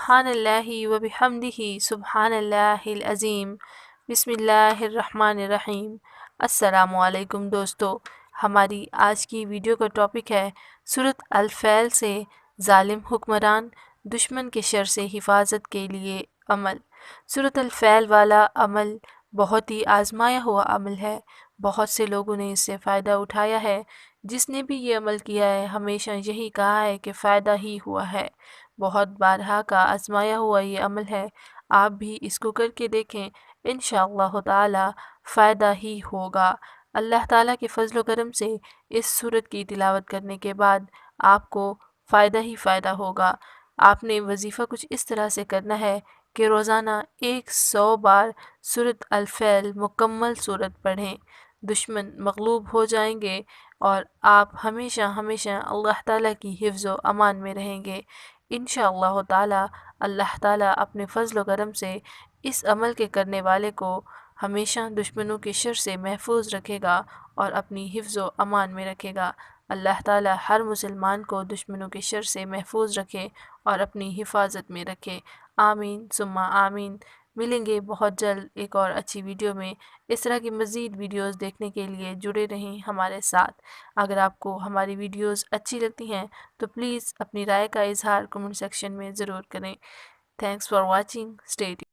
سبحان اللہ و بحمدہ سبحان اللہ العظیم۔ بسم اللہ الرحمن الرحیم۔ السلام علیکم دوستو، ہماری آج کی ویڈیو کا ٹاپک ہے سورۃ الفیل سے ظالم حکمران دشمن کے شر سے حفاظت کے لیے عمل۔ سورۃ الفیل والا عمل بہت ہی آزمایا ہوا عمل ہے، بہت سے لوگوں نے اس سے فائدہ اٹھایا ہے۔ جس نے بھی یہ عمل کیا ہے ہمیشہ یہی کہا ہے کہ فائدہ ہی ہوا ہے، بہت بارہا کا آزمایا ہوا یہ عمل ہے۔ آپ بھی اس کو کر کے دیکھیں، انشاءاللہ تعالی فائدہ ہی ہوگا۔ اللہ تعالیٰ کے فضل و کرم سے اس سورت کی تلاوت کرنے کے بعد آپ کو فائدہ ہی فائدہ ہوگا۔ آپ نے وظیفہ کچھ اس طرح سے کرنا ہے کہ روزانہ 100 بار سورۃ الفیل مکمل سورت پڑھیں، دشمن مغلوب ہو جائیں گے اور آپ ہمیشہ ہمیشہ اللہ تعالیٰ کی حفظ و امان میں رہیں گے۔ انشاءاللہ تعالیٰ اللہ تعالیٰ اپنے فضل و کرم سے اس عمل کے کرنے والے کو ہمیشہ دشمنوں کے شر سے محفوظ رکھے گا اور اپنی حفظ و امان میں رکھے گا۔ اللہ تعالیٰ ہر مسلمان کو دشمنوں کے شر سے محفوظ رکھے اور اپنی حفاظت میں رکھے، آمین ثم آمین۔ ملیں گے بہت جلد ایک اور اچھی ویڈیو میں۔ اس طرح کی مزید ویڈیوز دیکھنے کے لیے جڑے رہیں ہمارے ساتھ۔ اگر آپ کو ہماری ویڈیوز اچھی لگتی ہیں تو پلیز اپنی رائے کا اظہار کمنٹ سیکشن میں ضرور کریں۔ Thanks for watching, stay tuned.